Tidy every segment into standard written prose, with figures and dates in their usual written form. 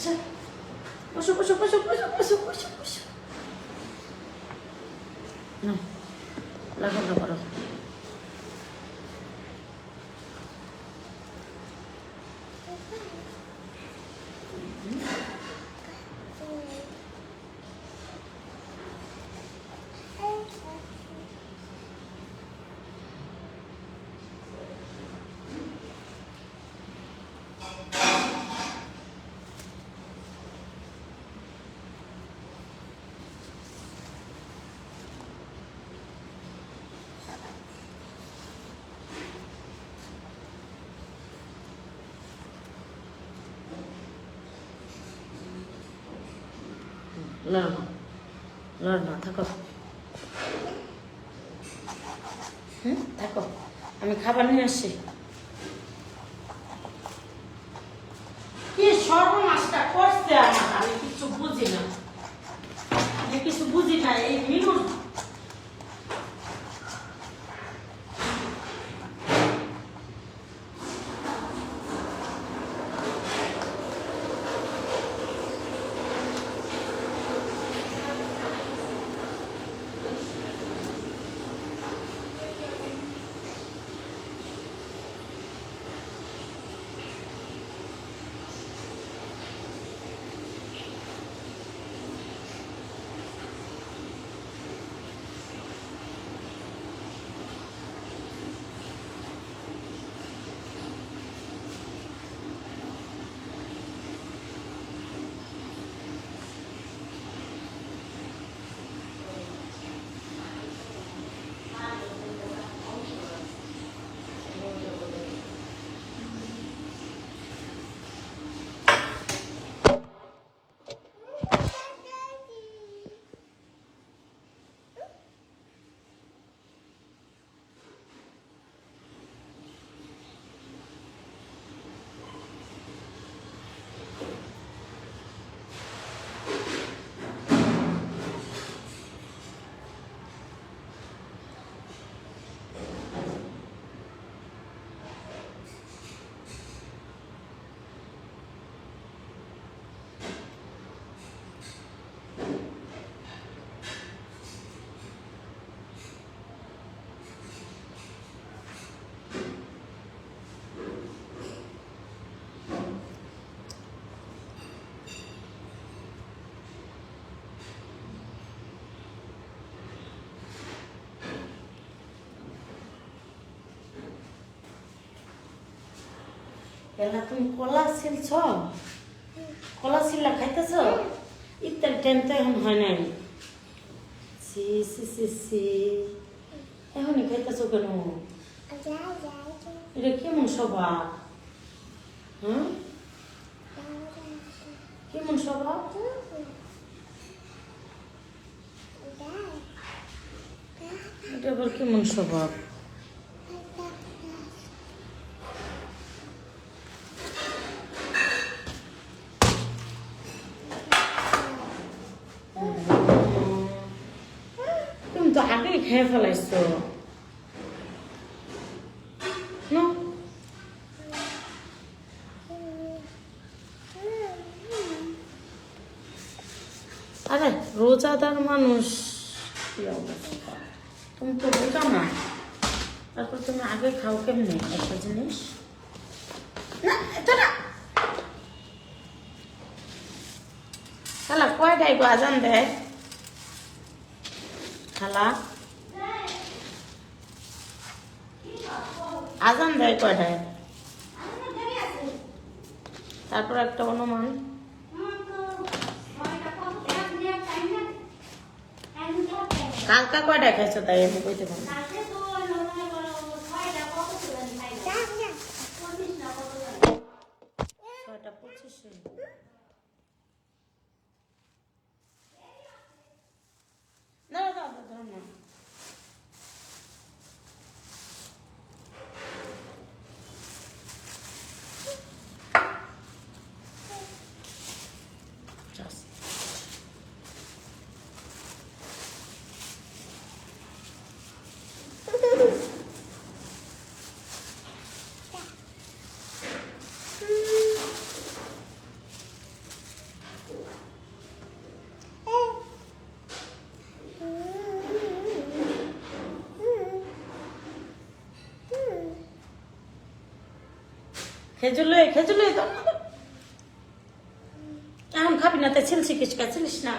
আচ্ছা বসো বসো বসো বসো বসো বসো বসো না লেখাপড়া করো। লড় না থাকো, থাকো, আমি খাবার নিয়ে আসছি। কি সর্বনাশটা করছে আমার, আমি কিছু বুঝি না, আমি কিছু বুঝি না। এই মিনুর এলা তুমি কলা ছিলছ, কলা ছিলা খাইতেছ, ইত্যাদি টাইম তো এখন হয় নাই। সি সি সি সি এখনই খাইতেছ কেন? এটা কেমন স্বভাব? হ্যাঁ কেমন স্বভাব? এটা আবার কেমন স্বভাব? তুমি তো আগেই খেয়ে ফেলাইছো না? আরে রোজাদার মানুষ কি অবস্থা, তুমি তো বোঝা না, তারপর তুমি আগে খাও কেমনি একটা জিনিস? না এটা না খালা কয়টায় গো আজান দেয়? খালা আজান দেয় কয়টায়? তারপর একটা অনুমান কালকা কয়টায় খাইছো তাই আমি কইতে পারি? ছয়টা 25 না না না না খেজুর লই তো এখন খাবি না, তাই ছিলছি কিছু ছিলিস না।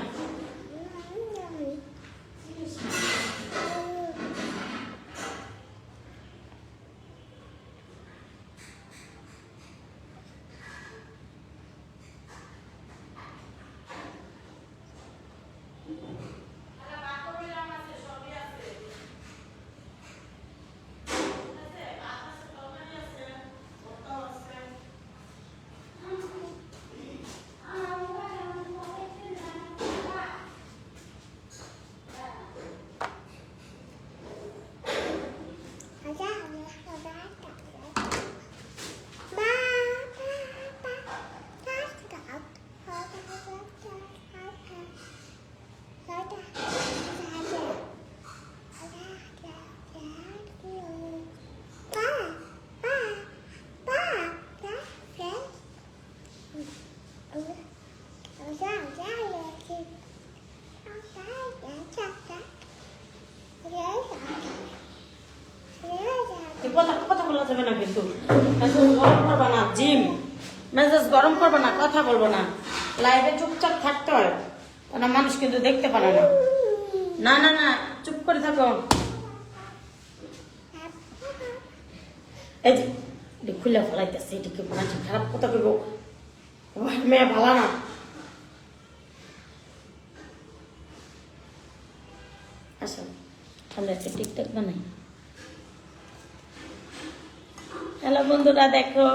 কথা বলা যাবে না কিন্তু, গরম করবা না, জিম মেজাজ গরম করবা না, কথা বলবো না, লাইভে চুপচাপ থাকতে হয়, না মানুষ কিন্তু দেখতে পারে না। না না না, চুপ করে থাকো। এই যে খুলে ফেলাইতেছে, এটিকে খারাপ কথা কইব, মেয়ে ভালো না। আসো আমরা একটা টিকটক বানাই। হ্যালো বন্ধুরা, দেখো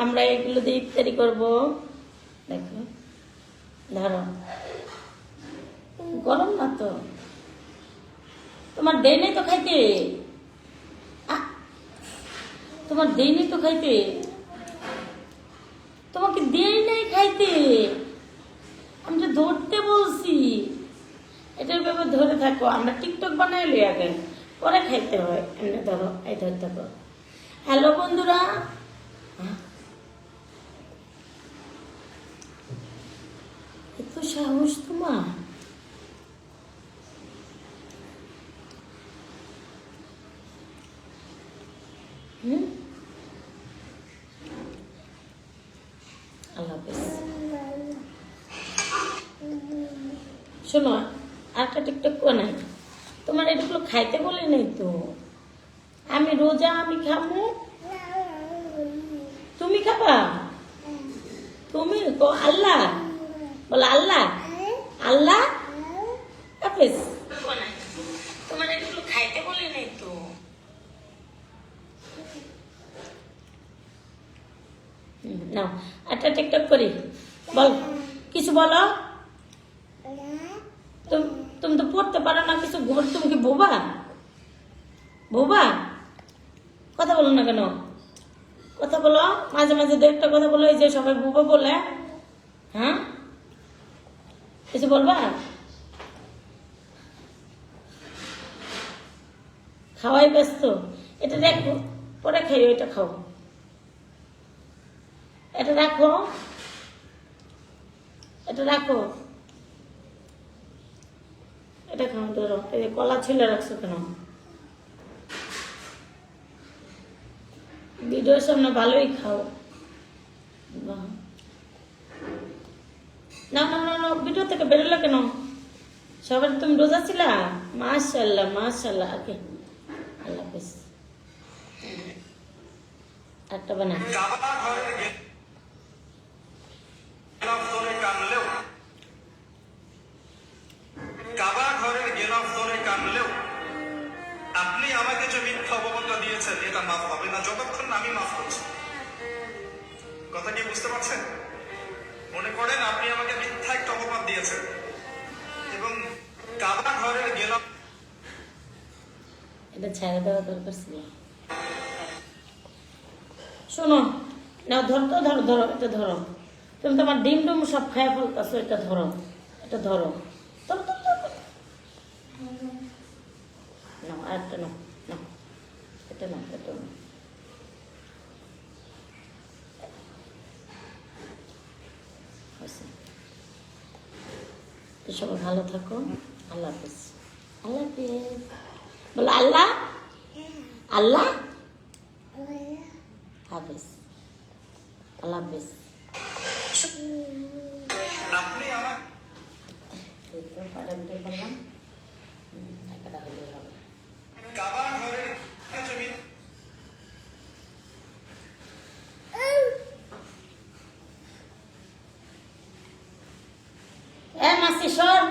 আমরা এগুলো দিয়ে ইফতারি করবো। দেখো ধরো, গরম না তো, তোমার দেয় নেই তো খাইতে, তোমার দেয় নেই তো খাইতে, তোমাকে দেয় নেই খাইতে, আমি তো ধরতে বলছি। এটার ব্যাপারে ধরে থাকো, আমরা টিকটক বানাই লই আগে, পরে খাইতে হয়। এমনি ধরো, এই ধরে থাকো। হ্যালো বন্ধুরা, এত সাহস তোমার? আল্লাহ হাফেজ। শোনো, আরেকটা টিকটক বানাই, তোমার এগুলো খাইতে বলে নেই তো। আমি রোজা, আমি খাবো, তুমি খাবা? তুমি আল্লাহ বলো, আল্লাহ আল্লাহ হাফেজ। তোমার এগুলো খাইতে বলে নেই তো। নাও একটা টিকটক করি, বল কিছু বলো। তুমি তো পড়তে পারো না কিছু, তুমি কি বোবা? বোবা, কথা বলো না কেন? কথা বলো, মাঝে মাঝে দু একটা কথা বলো। এই যে সবাই বোবা বলে, হ্যাঁ কিছু বলবা? খাওয়াই ব্যস্ত, এটা দেখো, পরে খাইও, এটা খাও, এটা রাখো, এটা রাখো, এটা খাও। ধরো, এই কলা ছিলে রাখছো কেন? ভিডিওর সামনে ভালোই খাও। না না না না, ভিডিও থেকে বেরোলো কেন? সবার তুমি রোজা ছিলা? মাশাআল্লাহ মাশাআল্লাহ। ওকে, আল্লাহ হাফেজ। একটা বানাই। আপনি আমাকে যে মিথ্যা অপবাদটা দিয়েছেন, এটা মাফ হবে না যতক্ষণ আমি মাফ করছি। কথা কি বুঝতে পারছেন? মনে করেন আপনি আমাকে মিথ্যা একটা অপবাদ দিয়েছেন এবং কাবা ঘরের গেলাম, এটা ছেড়ে দেওয়া দরকার ছিল। শোনো, নাও ধরতো, ধরো ধরো, এটা ধরো। তুমি তোমার ডিম ডুম সব খাই ফেলতেছো, এটা ধরো, এটা ধরো। নাও আরেকটা, নাও নাও, এটা নাও, এটা নাও। তো সবাই ভালো থাকো, আল্লাহ হাফেজ। আল্লাহ হাফেজ বলো, আল্লাহ আল্লাহ হাফেজ। আল্লাহ হাফেজ। আপনি আমার ফাটাফাটি করলাম, একটা হলেই হবে। কাবা ঘরের জমি মাসি সর।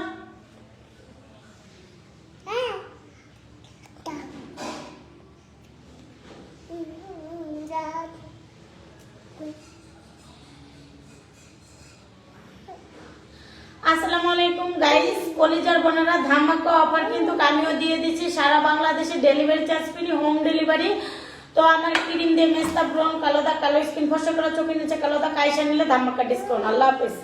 আসসালামু আলাইকুম গাইস, কলিজার বোনেরা, ধামাকা অফার কিন্তু আমিও দিয়ে দিচ্ছি। সারা বাংলাদেশে delivery charge free, home delivery. তো আমার ক্রিম দিয়ে মেস্তা ব্রন, কালো দাগ, কালো স্কিন, ফসা করা চোখের নিচে কালো দাগ, আয়সা নিলে ধামাকা ডিসকাউন্ট। আল্লাহ হাফেজ।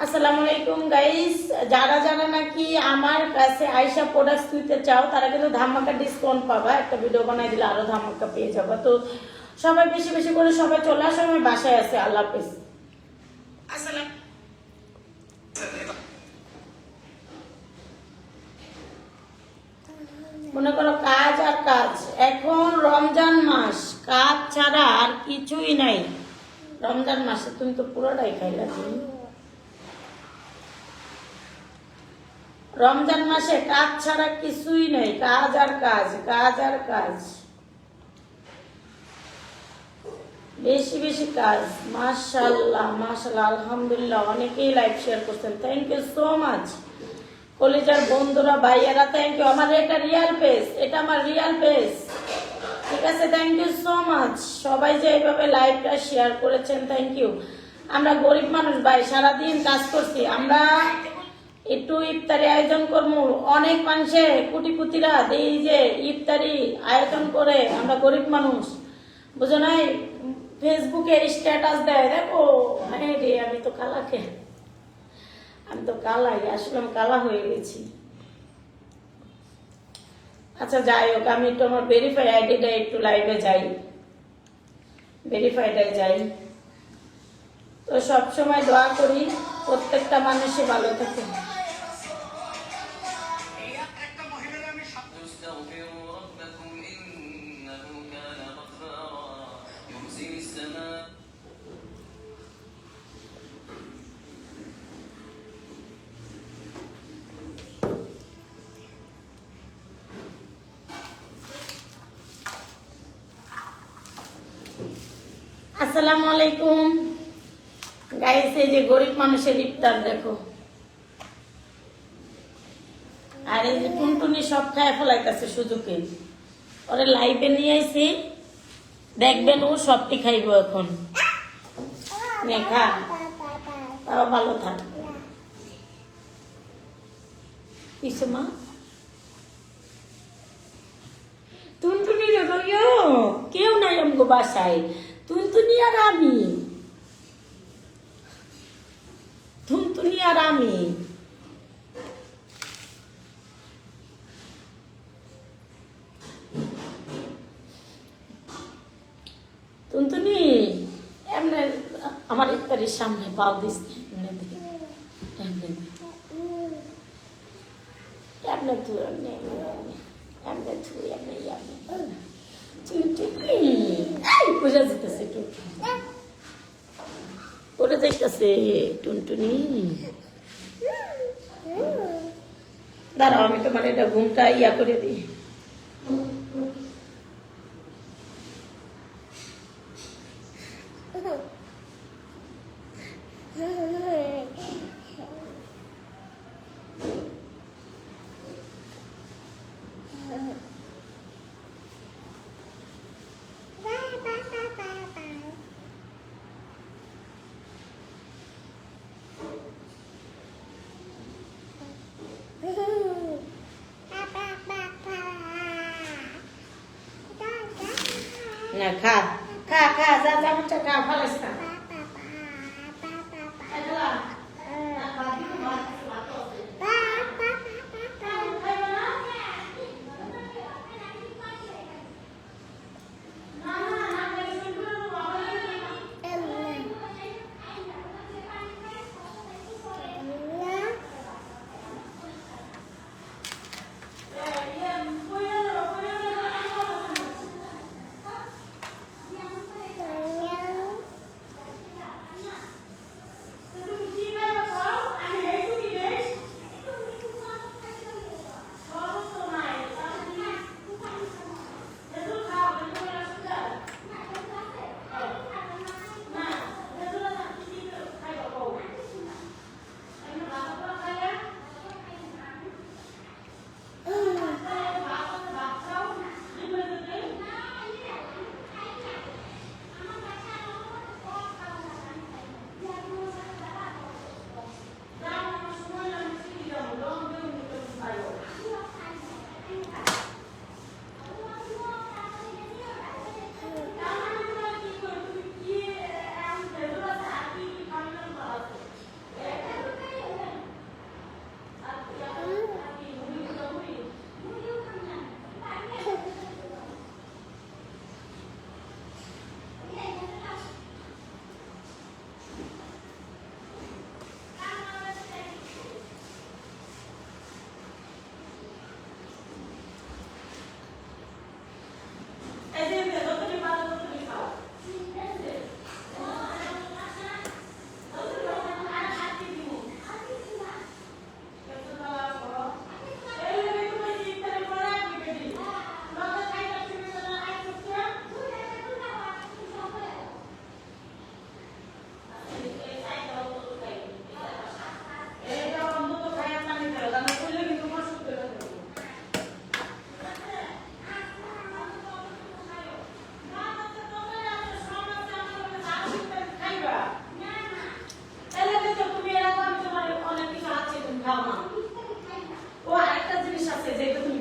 আসসালামু আলাইকুম গাইস, যারা যারা নাকি আমার কাছে আয়সা প্রোডাক্টস নিতে চাও তারা কিন্তু ধামাকা ডিসকাউন্ট পাবা। একটা ভিডিও বানাই দিলে আরো ধামাকা পেয়ে যাবা। তো সবাই বেশি বেশি করে সবাই চলে আসো, আমি বাসায় আছি। আল্লাহ হাফেজ। মনে করো কাজ আর কাজ, এখন রমজান মাস, কাজ ছাড়া আর কিছুই নাই। রমজান মাসে তুমি তো পুরোটাই খাইলা। তুমি রমজান মাসে কাজ ছাড়া কিছুই নেই, কাজ আর কাজ, কাজ আর কাজ, বেশি বেশি কাজ। মাশাআল্লাহ মাশাআল্লাহ, আলহামদুলিল্লাহ, অনেকেই লাইভ শেয়ার করছেন, থ্যাংক ইউ সো মাচ। কলেজার বন্ধুরা, ভাইয়ারা, থ্যাংক ইউ। আমার এটা রিয়েল পেজ, এটা আমার রিয়েল পেজ, ঠিক আছে? থ্যাংক ইউ সো মাচ সবাই যে এইভাবে লাইভটা শেয়ার করেছেন, থ্যাংক ইউ। আমরা গরিব মানুষ ভাই, সারাদিন কাজ করছি, আমরা একটু ইফতারি আয়োজন করবো। অনেক মানুষে কুটিপুতিরা এই যে ইফতারি আয়োজন করে, আমরা গরিব মানুষ, বুঝো নাই? ফেসবুকে স্ট্যাটাস দেয়, দেখো রে আমি তো কালাকে, আমি তো কালাই, আসলে আমি কালা হয়ে গেছি। আচ্ছা যাই হোক, আমি একটু আমার ভেরিফাই আইডিটা একটু লাইভে যাই, ভেরিফাইডে যাই। তো সবসময় দোয়া করি প্রত্যেকটা মানুষই ভালো থাকে। আসসালামু আলাইকুম গাইস, এই যে গরিব মানুষের ইফতার দেখো, আর এই যে টুনটুনি সব খায় ফেলাইতেছে সুযোগে। ওরে লাইভে নিয়ে আইছি, দেখবেন ও সবটি খাইব এখন। নে খা, তাও ভালো থাক। কিসে মা টুনটুনি রে ভাইয়া, কেউ নাই আমগো বাসায়, টুনটুনি আর আমি, টুনটুনি আর আমি। টুনটুনি এমনি আমার ইফতারির সামনে পাও দিস, এমনি থু, এমনি থু, এমনি বোঝা যেতেছে একটু করে দেখতেছে টুনটুনি। দাঁড়াও, আমি তোমার এটা ঘুমটা ইয়া করে দিই। না খা খা খা, যা চামচটা খা, ফালাইস না।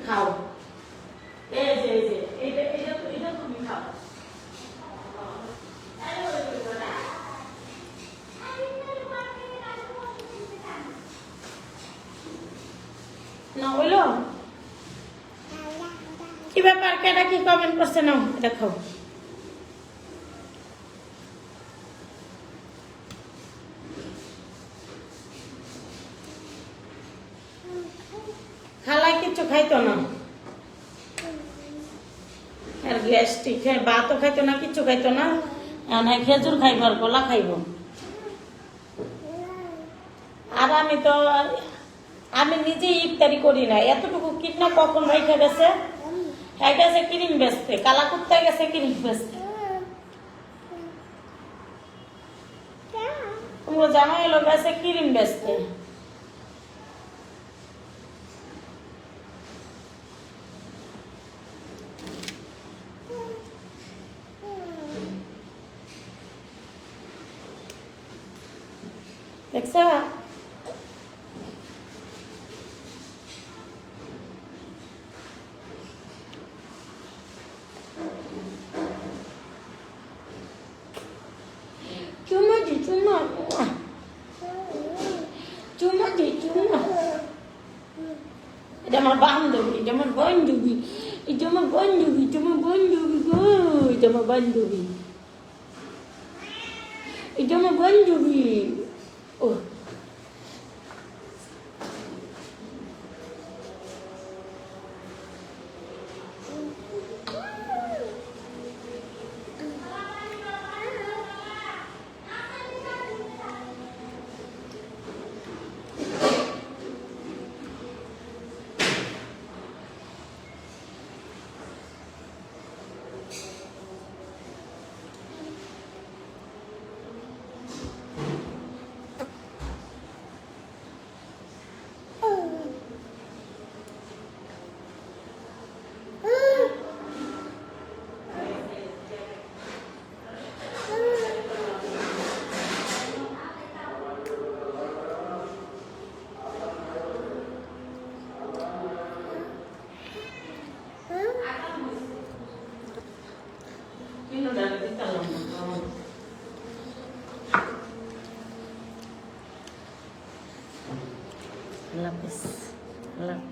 খাও এই যে এটা তুমি খাও না হইলো কি ব্যাপার কেটা কি কমেন্ট করছে না এটা খাও খালাই কিছু খাইতো না আর গ্যাস্ট্রিক ভাতও খাইতো না কিছু খাইতো না খেজুর খাইব আর কলা খাইব আর আমি নিজে ইফতারি করি না এতটুকু কিনা কখন রেখে গেছে হ্যাঁ গেছে ক্রিম বেচতে কালা কুত্তা গেছে ক্রিম বেচতে তোমরা জানো এলো গেছে ক্রিম বেচতে দেখছো চুমা দি চুমা চুমা দি চুমা এটা আমার বান্ধবী এটা আমার বান্ধবী এটা আমার বান্ধবী তোমার বান্ধবী গো এটা আমার বান্ধবী এটা আমার বান্ধবী ও Lapis.